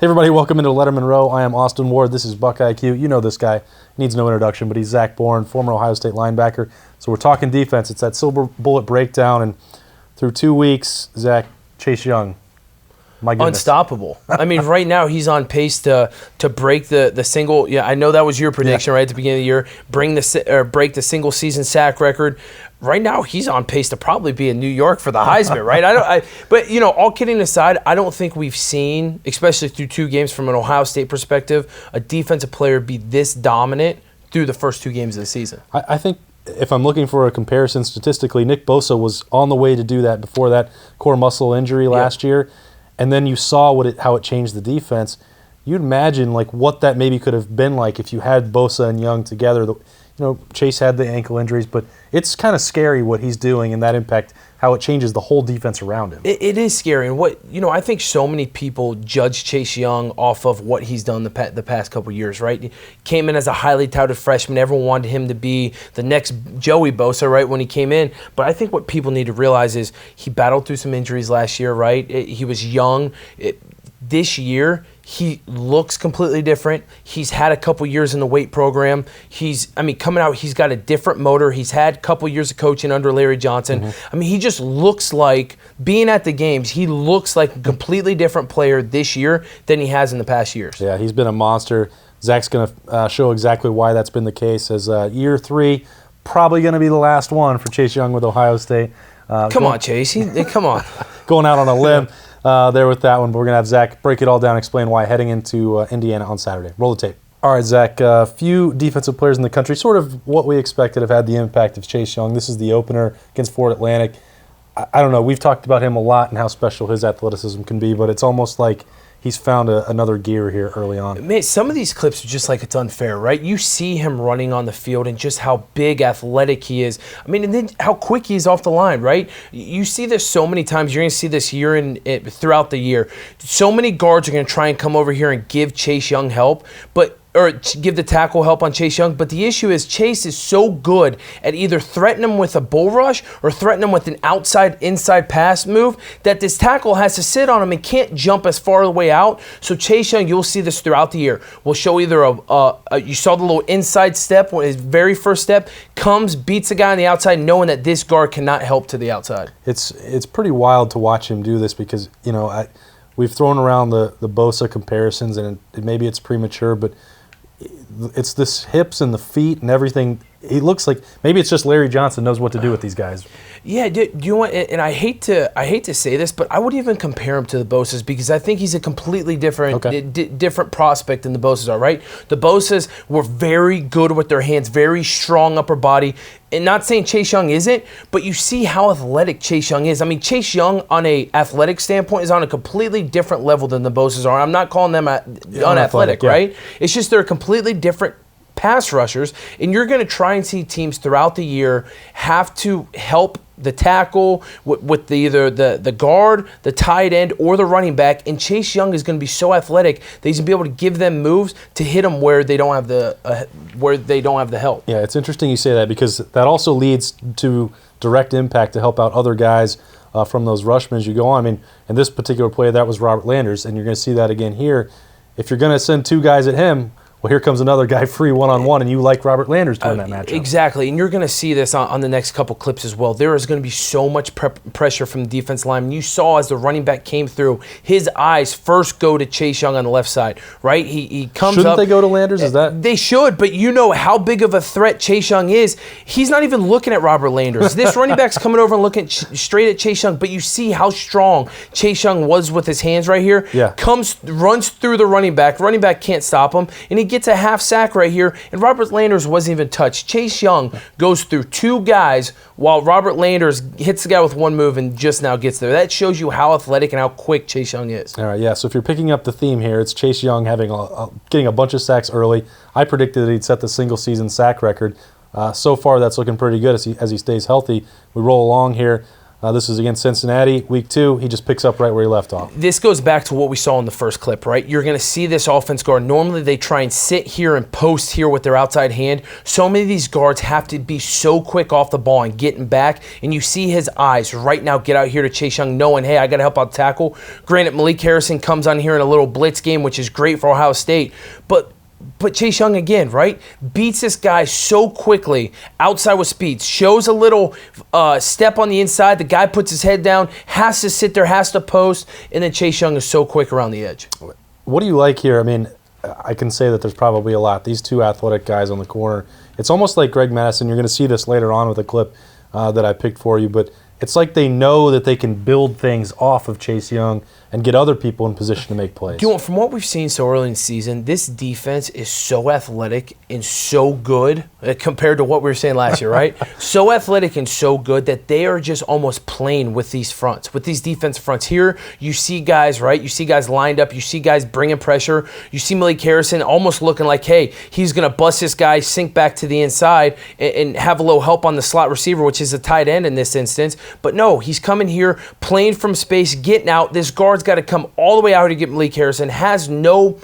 everybody, welcome into Lettermen Row. I am Austin Ward. This is BuckIQ. You know this guy. Needs no introduction, but he's Zach Boren, former Ohio State linebacker. So we're talking defense. It's that silver bullet breakdown, and through 2 weeks, Zach, Chase Young, my goodness. Unstoppable. I mean, right now he's on pace to break the single. Yeah, I know that was your prediction right at the beginning of the year. Break the single season sack record. Right now he's on pace to probably be in New York for the Heisman. Right? But you know, all kidding aside, I don't think we've seen, especially through 2 games from an Ohio State perspective, a defensive player be this dominant through the first 2 games of the season. I think if I'm looking for a comparison statistically, Nick Bosa was on the way to do that before that core muscle injury last year. And then you saw how it changed the defense. You'd imagine like what that maybe could have been like if you had Bosa and Young together. Chase had the ankle injuries, but it's kind of scary what he's doing and that impact, how it changes the whole defense around him. It is scary. And I think so many people judge Chase Young off of what he's done the past couple of years, right? He came in as a highly touted freshman. Everyone wanted him to be the next Joey Bosa, right, when he came in. But I think what people need to realize is he battled through some injuries last year, right? He was young. This year, he looks completely different. He's had a couple years in the weight program. Coming out, he's got a different motor. He's had a couple years of coaching under Larry Johnson. Mm-hmm. He just looks like, being at the games, he looks like a completely different player this year than he has in the past years. Yeah, he's been a monster. Zach's going to show exactly why that's been the case, as year 3, probably going to be the last one for Chase Young with Ohio State. Come on, Chase. Come on. Going out on a limb. There with that one, but we're going to have Zach break it all down, explain why heading into Indiana on Saturday. Roll the tape. All right, Zach, a few defensive players in the country, sort of what we expected, have had the impact of Chase Young. This is the opener against Florida Atlantic. I don't know, we've talked about him a lot and how special his athleticism can be, but it's almost like he's found another gear here early on. Man, some of these clips are just like it's unfair, right? You see him running on the field and just how big, athletic he is. And then how quick he is off the line, right? You see this so many times. You're going to see this throughout the year. So many guards are going to try and come over here and give Chase Young help, or give the tackle help on Chase Young. But the issue is Chase is so good at either threatening him with a bull rush or threatening him with an inside pass move that this tackle has to sit on him and can't jump as far away out. So Chase Young, you'll see this throughout the year, will show either you saw the little inside step, when his very first step, comes, beats the guy on the outside, knowing that this guard cannot help to the outside. It's pretty wild to watch him do this because, we've thrown around the Bosa comparisons, and maybe it's premature, but it's this hips and the feet and everything. He looks like maybe it's just Larry Johnson knows what to do with these guys. Yeah, do you want? And I hate to say this, but I wouldn't even compare him to the Bosas because I think he's a completely different different prospect than the Bosas are. Right? The Bosas were very good with their hands, very strong upper body. And not saying Chase Young isn't, but you see how athletic Chase Young is. Chase Young on a athletic standpoint is on a completely different level than the Bosas are. I'm not calling them unathletic, right? It's just they're completely different pass rushers, and you're going to try and see teams throughout the year have to help the tackle with either the guard, the tight end, or the running back. And Chase Young is going to be so athletic that he's going to be able to give them moves to hit them where they don't have the help. Yeah, it's interesting you say that because that also leads to direct impact to help out other guys from those rushmen as you go on. In this particular play, that was Robert Landers, and you're going to see that again here. If you're going to send 2 guys at him, well, here comes another guy free one-on-one, and you like Robert Landers doing that matchup. Exactly, and you're going to see this on the next couple clips as well. There is going to be so much pressure from the defense line. You saw as the running back came through, his eyes first go to Chase Young on the left side, right? He comes Shouldn't up. They go to Landers? Is that? They should, but you know how big of a threat Chase Young is. He's not even looking at Robert Landers. This running back's coming over and looking straight at Chase Young, but you see how strong Chase Young was with his hands right here. Yeah. Runs through the running back. Running back can't stop him, and he gets a half sack right here, and Robert Landers wasn't even touched. Chase Young goes through 2 guys while Robert Landers hits the guy with 1 move and just now gets there. That shows you how athletic and how quick Chase Young is. All right, yeah, so if you're picking up the theme here, it's Chase Young getting a bunch of sacks early. I predicted that he'd set the single-season sack record. So far, that's looking pretty good as he stays healthy. We roll along here. This is against Cincinnati, week 2. He just picks up right where he left off. This goes back to what we saw in the first clip, right? You're going to see this offense guard. Normally, they try and sit here and post here with their outside hand. So many of these guards have to be so quick off the ball and getting back. And you see his eyes right now get out here to Chase Young knowing, hey, I got to help out the tackle. Granted, Malik Harrison comes on here in a little blitz game, which is great for Ohio State. But Chase Young again, right? Beats this guy so quickly, outside with speed, shows a little step on the inside. The guy puts his head down, has to sit there, has to post, and then Chase Young is so quick around the edge. What do you like here? I mean, I can say that there's probably a lot. These two athletic guys on the corner, it's almost like Greg Madison. You're going to see this later on with a clip that I picked for you, but it's like they know that they can build things off of Chase Young and get other people in position to make plays. From what we've seen so early in the season, this defense is so athletic and so good compared to what we were saying last year, right? So athletic and so good that they are just almost playing with these fronts, with these defensive fronts. Here, you see guys, right? You see guys lined up. You see guys bringing pressure. You see Malik Harrison almost looking like, hey, he's going to bust this guy, sink back to the inside, and have a little help on the slot receiver, which is a tight end in this instance. But no, he's coming here, playing from space, getting out. This guard's got to come all the way out to get Malik Harrison. Has no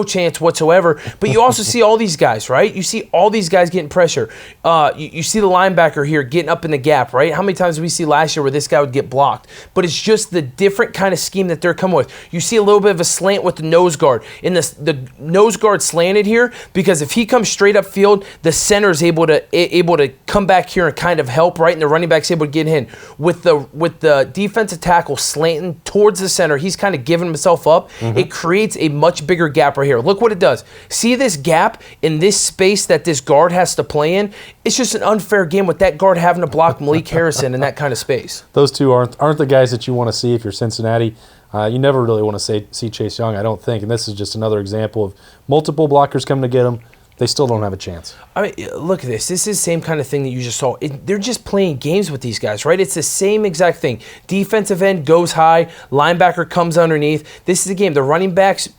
chance whatsoever. But you also see all these guys, right? You see all these guys getting pressure. You see the linebacker here getting up in the gap, right? How many times did we see last year where this guy would get blocked? But it's just the different kind of scheme that they're coming with. You see a little bit of a slant with the nose guard. And the nose guard slanted here because if he comes straight up field, the center is able to come back here and kind of help, right? And the running back's able to get in. With the defensive tackle slanting towards the center, he's kind of giving himself up. It creates a much bigger gap right here. Look what it does. See this gap in this space that this guard has to play in? It's just an unfair game with that guard having to block Malik Harrison in that kind of space. Those two aren't the guys that you want to see if you're Cincinnati. You never really want to see Chase Young, I don't think. And this is just another example of multiple blockers coming to get him. They still don't have a chance. I mean, look at this. This is the same kind of thing that you just saw. They're just playing games with these guys, right? It's the same exact thing. Defensive end goes high. Linebacker comes underneath. This is the game. The running backs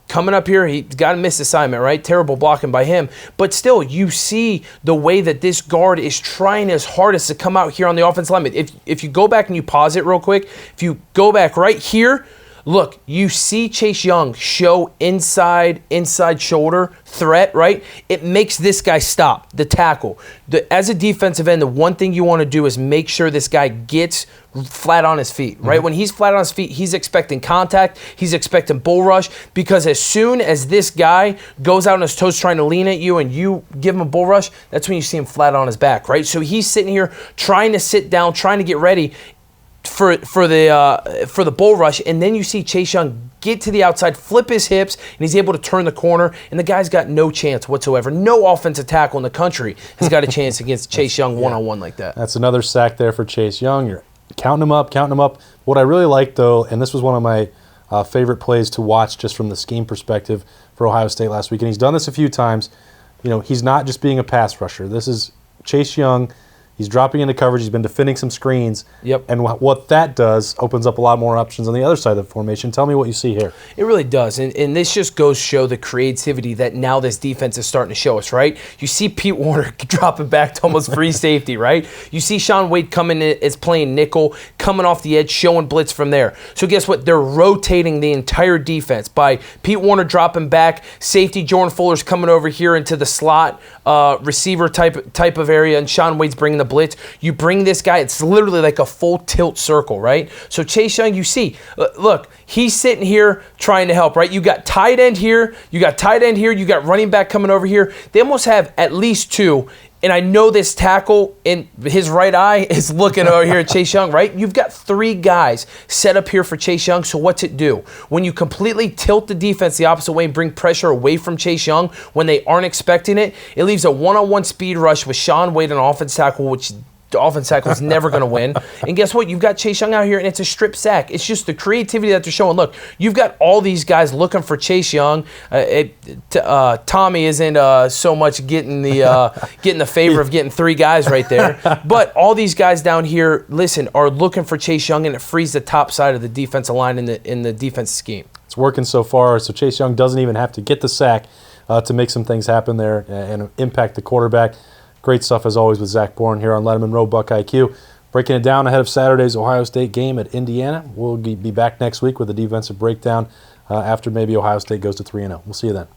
coming up here, he's got to miss assignment, right? Terrible blocking by him. But still, you see the way that this guard is trying his hardest to come out here on the offensive line. If you go back and you pause it real quick, if you go back right here, look, you see Chase Young show inside shoulder threat, right? It makes this guy stop, the tackle. As a defensive end, the one thing you want to do is make sure this guy gets flat on his feet, right? When he's flat on his feet, he's expecting contact, he's expecting bull rush, because as soon as this guy goes out on his toes trying to lean at you and you give him a bull rush, that's when you see him flat on his back, right? So he's sitting here trying to sit down, trying to get ready for the bull rush, and then you see Chase Young get to the outside, flip his hips, and he's able to turn the corner, and the guy's got no chance whatsoever. No offensive tackle in the country has got a chance against Chase Young one-on-one like that. That's another sack there for Chase Young. You're counting him up. What I really like, though, and this was one of my favorite plays to watch just from the scheme perspective for Ohio State last week, and he's done this a few times. He's not just being a pass rusher. This is Chase Young. He's dropping into coverage. He's been defending some screens. Yep. And what that does opens up a lot more options on the other side of the formation. Tell me what you see here. It really does. And this just goes to show the creativity that now this defense is starting to show us, right? You see Pete Warner dropping back to almost free safety, right? You see Shaun Wade coming in as playing nickel, coming off the edge, showing blitz from there. So guess what? They're rotating the entire defense by Pete Warner dropping back, safety Jordan Fuller's coming over here into the slot receiver type of area, and Shaun Wade's bringing the blitz. You bring this guy, it's literally like a full tilt circle, right? So Chase Young, you see, look, he's sitting here trying to help, right? You got tight end here, you got running back coming over here. They almost have at least two. And I know this tackle in his right eye is looking over here at Chase Young, right? You've got three guys set up here for Chase Young, so what's it do? When you completely tilt the defense the opposite way and bring pressure away from Chase Young when they aren't expecting it, it leaves a one-on-one speed rush with Shaun Wade on offense tackle, which the offense tackle is never going to win. And guess what? You've got Chase Young out here, and it's a strip sack. It's just the creativity that they're showing. Look, you've got all these guys looking for Chase Young. Tommy isn't so much getting the favor of getting three guys right there. But all these guys down here, listen, are looking for Chase Young, and it frees the top side of the defensive line in the defensive scheme. It's working so far, so Chase Young doesn't even have to get the sack to make some things happen there and impact the quarterback. Great stuff, as always, with Zach Boren here on Lettermen Row, BuckIQ. breaking it down ahead of Saturday's Ohio State game at Indiana. We'll be back next week with a defensive breakdown after maybe Ohio State goes to 3-0. We'll see you then.